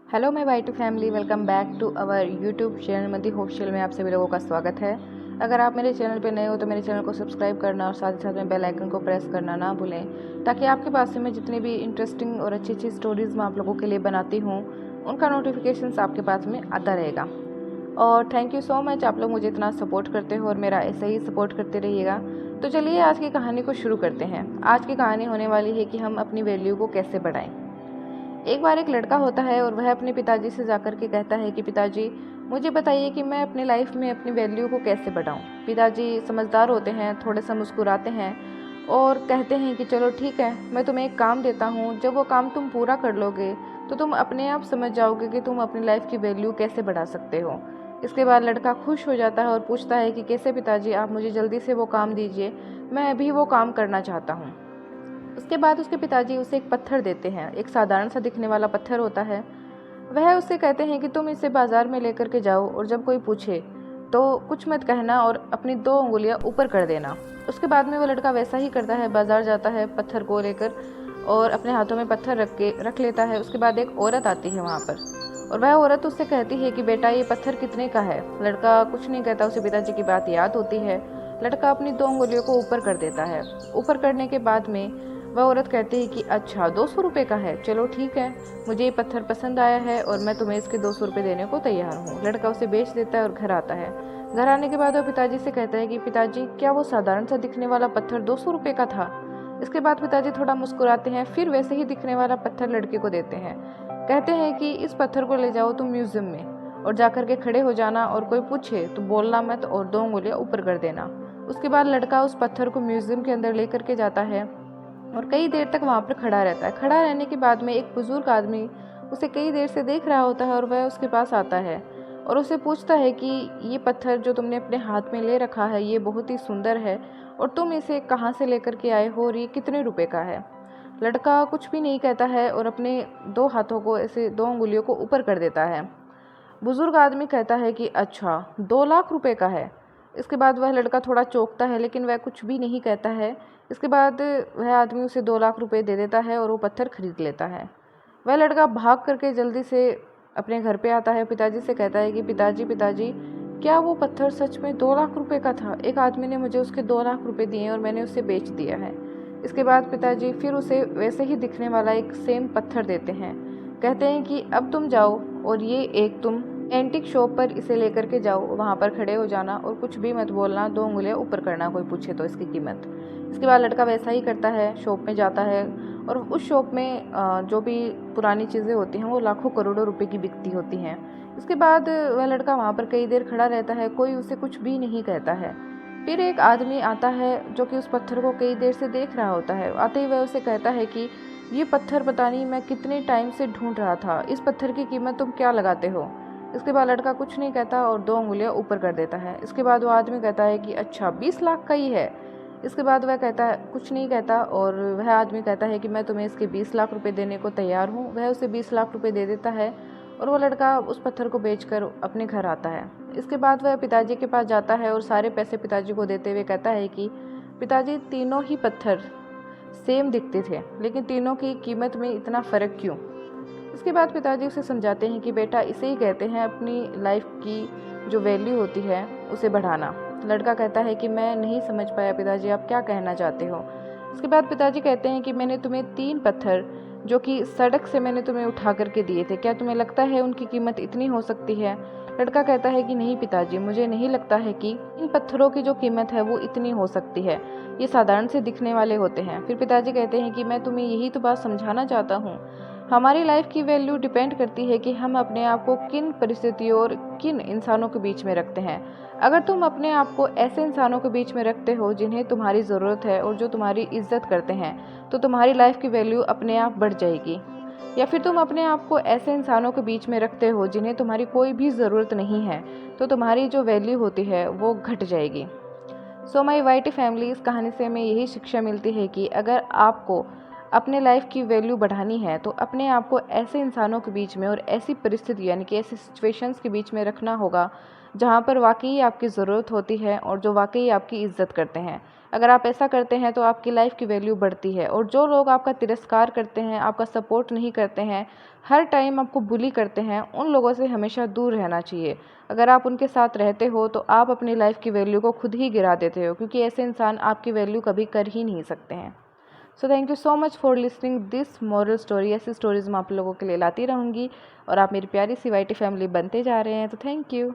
Hello my whitey family, welcome back to our YouTube channel मदी होपशल में आप सभी लोगों का स्वागत है। अगर आप मेरे चैनल पर नए हो तो मेरे चैनल को सब्सक्राइब करना और साथ ही साथ में बेल आइकन को प्रेस करना ना भूलें, ताकि आपके पास से मैं जितनी भी इंटरेस्टिंग और अच्छी अच्छी स्टोरीज़ मैं आप लोगों के लिए बनाती हूँ उनका नोटिफिकेशन आपके पास में आता रहेगा। और थैंक यू सो मच, आप लोग मुझे इतना सपोर्ट करते हो और मेरा ऐसे ही सपोर्ट करते रहिएगा। तो चलिए आज की कहानी को शुरू करते हैं। आज की कहानी होने वाली है कि हम अपनी वैल्यू को कैसे बढ़ाएं। एक बार एक लड़का होता है और वह अपने पिताजी से जाकर के कहता है कि पिताजी, मुझे बताइए कि मैं अपनी लाइफ में अपनी वैल्यू को कैसे बढ़ाऊं। पिताजी समझदार होते हैं, थोड़े सा मुस्कुराते हैं और कहते हैं कि चलो ठीक है, मैं तुम्हें एक काम देता हूँ। जब वो काम तुम पूरा कर लोगे तो तुम अपने आप समझ जाओगे कि तुम अपनी लाइफ की वैल्यू कैसे बढ़ा सकते हो। इसके बाद लड़का खुश हो जाता है और पूछता है कि कैसे पिताजी, आप मुझे जल्दी से वो काम दीजिए, मैं अभी वो काम करना चाहता हूँ। उसके बाद उसके पिताजी उसे एक पत्थर देते हैं। एक साधारण सा दिखने वाला पत्थर होता है। वह उससे कहते हैं कि तुम इसे बाजार में लेकर के जाओ और जब कोई पूछे तो कुछ मत कहना और अपनी 2 उंगलियां ऊपर कर देना। उसके बाद में वो लड़का वैसा ही करता है, बाजार जाता है पत्थर को लेकर और अपने हाथों में पत्थर रख लेता है। उसके बाद एक औरत आती है वहाँ पर और वह औरत उससे कहती है कि बेटा, ये पत्थर कितने का है। लड़का कुछ नहीं कहता, उसे पिताजी की बात याद होती है। लड़का अपनी 2 उंगलियों को ऊपर कर देता है। ऊपर करने के बाद में वह औरत कहती है कि अच्छा, 200 रुपये का है, चलो ठीक है, मुझे ये पत्थर पसंद आया है और मैं तुम्हें इसके 200 रुपये देने को तैयार हूँ। लड़का उसे बेच देता है और घर आता है। घर आने के बाद वह पिताजी से कहता है कि पिताजी, क्या वो साधारण सा दिखने वाला पत्थर 200 रुपये का था। इसके बाद पिताजी थोड़ा मुस्कुराते हैं, फिर वैसे ही दिखने वाला पत्थर लड़के को देते हैं। कहते हैं कि इस पत्थर को ले जाओ तुम म्यूजियम में और जाकर के खड़े हो जाना और कोई पूछे तो बोलना मत और 2 उंगलियां ऊपर कर देना। उसके बाद लड़का उस पत्थर को म्यूजियम के अंदर लेकर के जाता है और कई देर तक वहाँ पर खड़ा रहता है। खड़ा रहने के बाद में एक बुजुर्ग आदमी उसे कई देर से देख रहा होता है और वह उसके पास आता है और उससे पूछता है कि ये पत्थर जो तुमने अपने हाथ में ले रखा है ये बहुत ही सुंदर है और तुम इसे कहाँ से लेकर के आए हो और ये कितने रुपए का है। लड़का कुछ भी नहीं कहता है और अपने 2 हाथों को ऐसे 2 उंगलियों को ऊपर कर देता है। बुजुर्ग आदमी कहता है कि अच्छा, 2 लाख रुपए का है। इसके बाद वह लड़का थोड़ा चौंकता है लेकिन वह कुछ भी नहीं कहता है। इसके बाद वह आदमी उसे 2 लाख रुपए दे देता है और वो पत्थर खरीद लेता है। वह लड़का भाग करके जल्दी से अपने घर पे आता है। पिताजी से कहता है कि पिताजी पिताजी, क्या वो पत्थर सच में 2 लाख रुपए का था। एक आदमी ने मुझे उसके 2 लाख रुपए दिए और मैंने उसे बेच दिया है। इसके बाद पिताजी फिर उसे वैसे ही दिखने वाला एक सेम पत्थर देते हैं। कहते हैं कि अब तुम जाओ और ये एक तुम एंटिक शॉप पर इसे लेकर के जाओ, वहाँ पर खड़े हो जाना और कुछ भी मत बोलना, 2 उंगलियां ऊपर करना कोई पूछे तो इसकी कीमत। इसके बाद लड़का वैसा ही करता है, शॉप में जाता है और उस शॉप में जो भी पुरानी चीज़ें होती हैं वो लाखों करोड़ों रुपए की बिकती होती हैं। इसके बाद वह लड़का वहाँ पर कई देर खड़ा रहता है, कोई उसे कुछ भी नहीं कहता है। फिर एक आदमी आता है जो कि उस पत्थर को कई देर से देख रहा होता है। आते ही वह उसे कहता है कि ये पत्थर पता नहीं मैं कितने टाइम से ढूंढ रहा था, इस पत्थर की कीमत तुम क्या लगाते हो। इसके बाद लड़का कुछ नहीं कहता और 2 उंगलियां ऊपर कर देता है। इसके बाद वो आदमी कहता है कि अच्छा, 20 लाख का ही है। इसके बाद वह कहता है, कुछ नहीं कहता और वह आदमी कहता है कि मैं तुम्हें इसके 20 लाख रुपए देने को तैयार हूँ। वह उसे 20 लाख रुपए दे देता है और वो लड़का उस पत्थर को बेचकर अपने घर आता है। इसके बाद वह पिताजी के पास जाता है और सारे पैसे पिताजी को देते हुए कहता है कि पिताजी, तीनों ही पत्थर सेम दिखते थे लेकिन तीनों की कीमत में इतना फ़र्क क्यों। इसके बाद पिताजी उसे समझाते हैं कि बेटा, इसे ही कहते हैं अपनी लाइफ की जो वैल्यू होती है उसे बढ़ाना। लड़का कहता है कि मैं नहीं समझ पाया पिताजी, आप क्या कहना चाहते हो। इसके बाद पिताजी कहते हैं कि मैंने तुम्हें 3 पत्थर जो कि सड़क से मैंने तुम्हें उठा करके दिए थे, क्या तुम्हें लगता है उनकी कीमत इतनी हो सकती है। लड़का कहता है कि नहीं पिताजी, मुझे नहीं लगता है कि इन पत्थरों की जो कीमत है वो इतनी हो सकती है, ये साधारण से दिखने वाले होते हैं। फिर पिताजी कहते हैं कि मैं तुम्हें यही तो बात समझाना चाहता हूँ। हमारी लाइफ की वैल्यू डिपेंड करती है कि हम अपने आप को किन परिस्थितियों और किन इंसानों के बीच में रखते हैं। अगर तुम अपने आप को ऐसे इंसानों के बीच में रखते हो जिन्हें तुम्हारी ज़रूरत है और जो तुम्हारी इज्जत करते हैं, तो तुम्हारी लाइफ की वैल्यू अपने आप बढ़ जाएगी। या फिर तुम अपने आप को ऐसे इंसानों के बीच में रखते हो जिन्हें तुम्हारी कोई भी ज़रूरत नहीं है, तो तुम्हारी जो वैल्यू होती है वो घट जाएगी। सो माई वाइटी फैमिली, इस कहानी से हमें यही शिक्षा मिलती है कि अगर आपको अपने लाइफ की वैल्यू बढ़ानी है तो अपने आप को ऐसे इंसानों के बीच में और ऐसी परिस्थिति यानी कि ऐसी सिचुएशंस के बीच में रखना होगा जहाँ पर वाकई आपकी ज़रूरत होती है और जो वाकई आपकी इज्जत करते हैं। अगर आप ऐसा करते हैं तो आपकी लाइफ की वैल्यू बढ़ती है। और जो लोग आपका तिरस्कार करते हैं, आपका सपोर्ट नहीं करते हैं, हर टाइम आपको बुली करते हैं, उन लोगों से हमेशा दूर रहना चाहिए। अगर आप उनके साथ रहते हो तो आप अपनी लाइफ की वैल्यू को खुद ही गिरा देते हो, क्योंकि ऐसे इंसान आपकी वैल्यू कभी कर ही नहीं सकते हैं। So thank you so much for listening this moral story. ऐसी स्टोरीज़ मैं आप लोगों के लिए लाती रहूँगी और आप मेरी प्यारी सी वाईटी फैमिली बनते जा रहे हैं, तो थैंक यू।